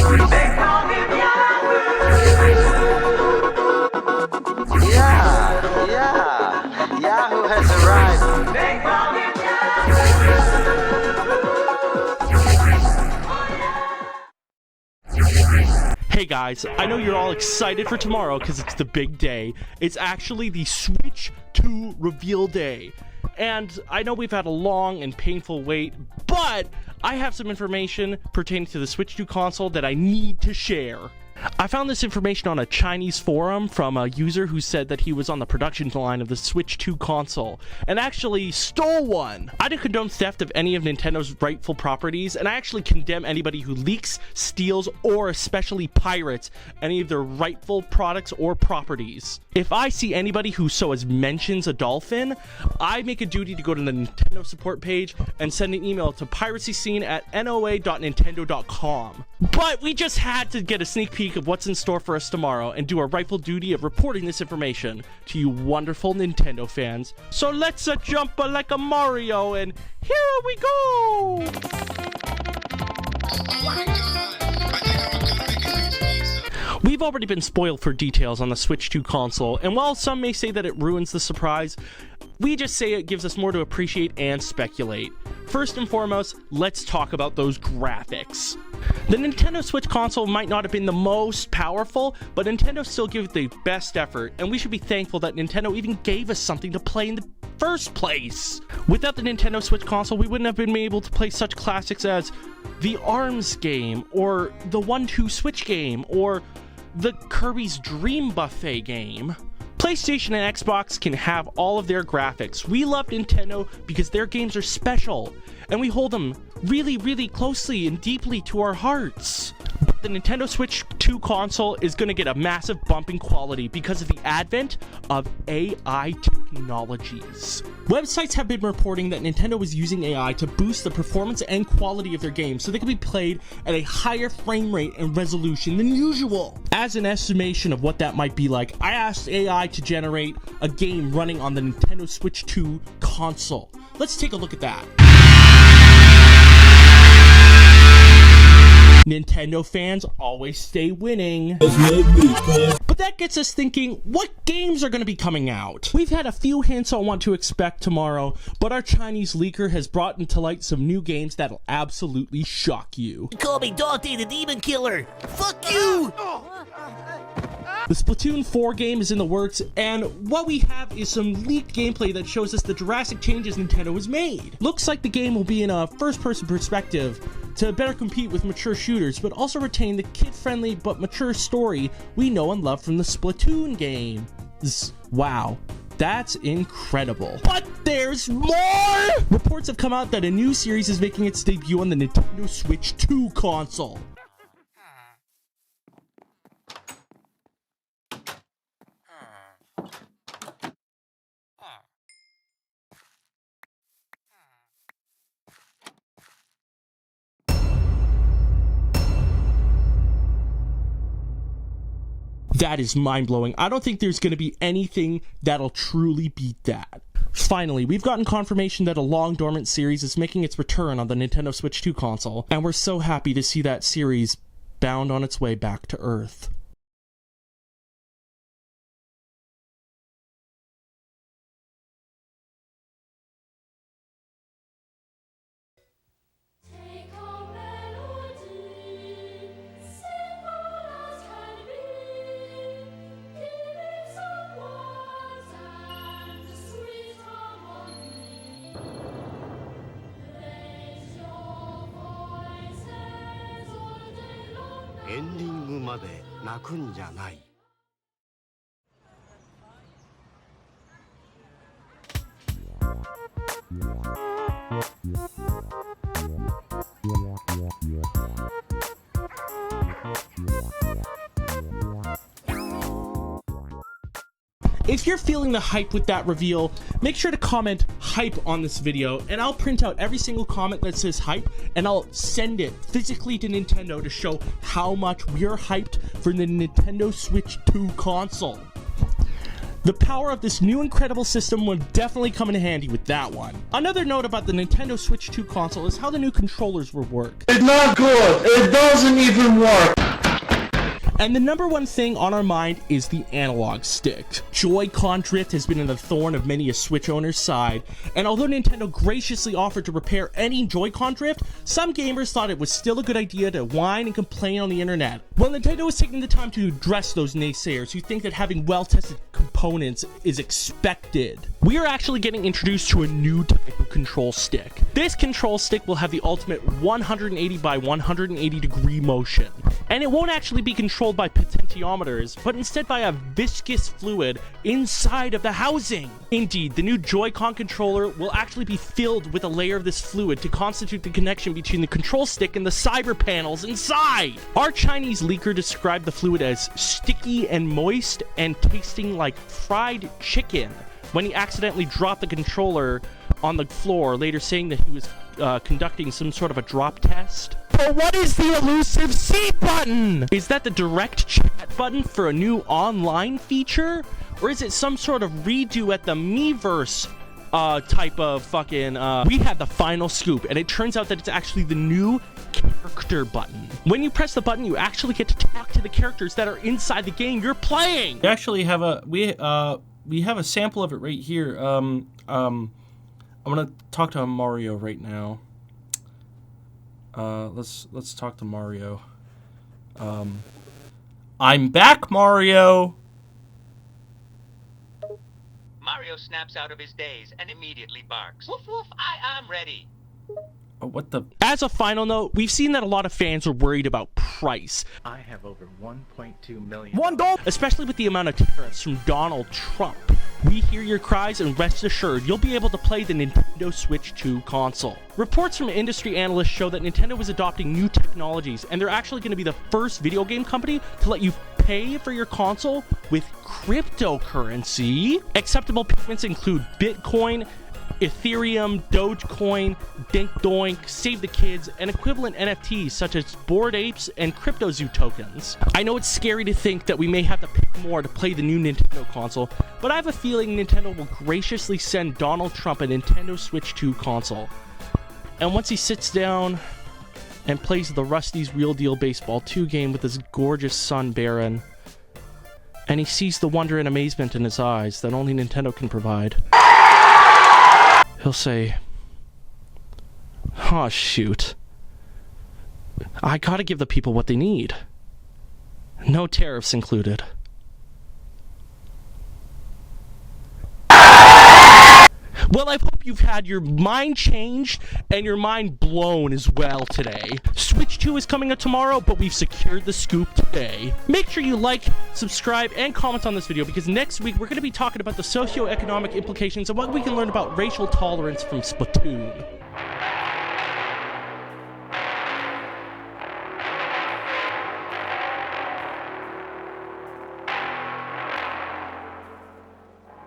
Yeah, Yahoo has arrived. Hey guys, I know you're all excited for tomorrow because it's the big day. It's actually the Switch 2 reveal day. And I know we've had a long and painful wait, but I have some information pertaining to the Switch 2 console that I need to share. I found this information on a Chinese forum from a user who said that he was on the production line of the Switch 2 console and actually stole one. I don't condone theft of any of Nintendo's rightful properties, and I actually condemn anybody who leaks, steals, or especially pirates any of their rightful products or properties. If I see anybody who so as mentions a dolphin, I make a duty to go to the Nintendo support page and send an email to piracyscene@noa.nintendo.com. But we just had to get a sneak peek of what's in store for us tomorrow and do our rightful duty of reporting this information to you wonderful Nintendo fans. So let's jump like a Mario, and here we go! We've already been spoiled for details on the Switch 2 console, and while some may say that it ruins the surprise, we just say it gives us more to appreciate and speculate. First and foremost, let's talk about those graphics. The Nintendo Switch console might not have been the most powerful, but Nintendo still gave it the best effort, and we should be thankful that Nintendo even gave us something to play in the first place. Without the Nintendo Switch console, we wouldn't have been able to play such classics as the ARMS game, or the 1-2 Switch game, or the Kirby's Dream Buffet game. PlayStation and Xbox can have all of their graphics. We love Nintendo because their games are special, and we hold them really, really closely and deeply to our hearts. But the Nintendo Switch 2 console is going to get a massive bump in quality because of the advent of AI technologies. Websites have been reporting that Nintendo is using AI to boost the performance and quality of their games so they can be played at a higher frame rate and resolution than usual. As an estimation of what that might be like, I asked AI to generate a game running on the Nintendo Switch 2 console. Let's take a look at that. Nintendo fans always stay winning. But that gets us thinking, what games are going to be coming out? We've had a few hints on what to expect tomorrow, but our Chinese leaker has brought into light some new games that'll absolutely shock you. Call me Dante the Demon Killer. Fuck you! The Splatoon 4 game is in the works, and what we have is some leaked gameplay that shows us the drastic changes Nintendo has made. Looks like the game will be in a first-person perspective to better compete with mature shooters, but also retain the kid-friendly but mature story we know and love from the Splatoon game. Wow. That's incredible. But there's more! Reports have come out that a new series is making its debut on the Nintendo Switch 2 console. That is mind-blowing. I don't think there's going to be anything that'll truly beat that. Finally, we've gotten confirmation that a long-dormant series is making its return on the Nintendo Switch 2 console, and we're so happy to see that series bound on its way back to Earth. If you're feeling the hype with that reveal, make sure to comment hype on this video, and I'll print out every single comment that says hype, and I'll send it physically to Nintendo to show how much we're hyped for the Nintendo Switch 2 console. The power of this new incredible system will definitely come in handy with that one. Another note about the Nintendo Switch 2 console is how the new controllers will work. It's not good. It doesn't even work. And the number one thing on our mind is the analog stick. Joy-Con drift has been in the thorn of many a Switch owner's side, and although Nintendo graciously offered to repair any Joy-Con drift, some gamers thought it was still a good idea to whine and complain on the internet. Well, Nintendo is taking the time to address those naysayers who think that having well-tested components is expected. We are actually getting introduced to a new type of control stick. This control stick will have the ultimate 180 by 180 degree motion, and it won't actually be controlled by potentiometers, but instead by a viscous fluid inside of the housing. Indeed, the new Joy-Con controller will actually be filled with a layer of this fluid to constitute the connection between the control stick and the cyber panels inside. Our Chinese leaker described the fluid as sticky and moist and tasting like fried chicken when he accidentally dropped the controller on the floor, later saying that he was conducting some sort of a drop test. But what is the elusive C button? Is that the direct chat button for a new online feature? Or is it some sort of redo at the Miiverse type of fucking... We had the final scoop, and it turns out that it's actually the new character button. When you press the button, you actually get to talk to the characters that are inside the game you're playing. We actually have we have a sample of it right here. I'm gonna talk to Mario right now. Let's talk to Mario. I'm back, Mario. Mario snaps out of his daze and immediately barks. Woof woof, I am ready. Oh, what the? As a final note, we've seen that a lot of fans are worried about price. I have over 1.2 million. $1, especially with the amount of tariffs from Donald Trump. We hear your cries, and rest assured, you'll be able to play the Nintendo Switch 2 console. Reports from industry analysts show that Nintendo is adopting new technologies, and they're actually going to be the first video game company to let you pay for your console with cryptocurrency. Acceptable payments include Bitcoin, Ethereum, Dogecoin, Dink Doink, Save the Kids, and equivalent NFTs such as Bored Apes and CryptoZoo tokens. I know it's scary to think that we may have to pay more to play the new Nintendo console, but I have a feeling Nintendo will graciously send Donald Trump a Nintendo Switch 2 console. And once he sits down and plays the Rusty's Real Deal Baseball 2 game with his gorgeous son Baron, and he sees the wonder and amazement in his eyes that only Nintendo can provide, he'll say, "Oh, shoot. I gotta give the people what they need. No tariffs included." Well, I hope you've had your mind changed and your mind blown as well today. Switch 2 is coming out tomorrow, but we've secured the scoop today. Make sure you like, subscribe, and comment on this video, because next week we're going to be talking about the socioeconomic implications and what we can learn about racial tolerance from Splatoon.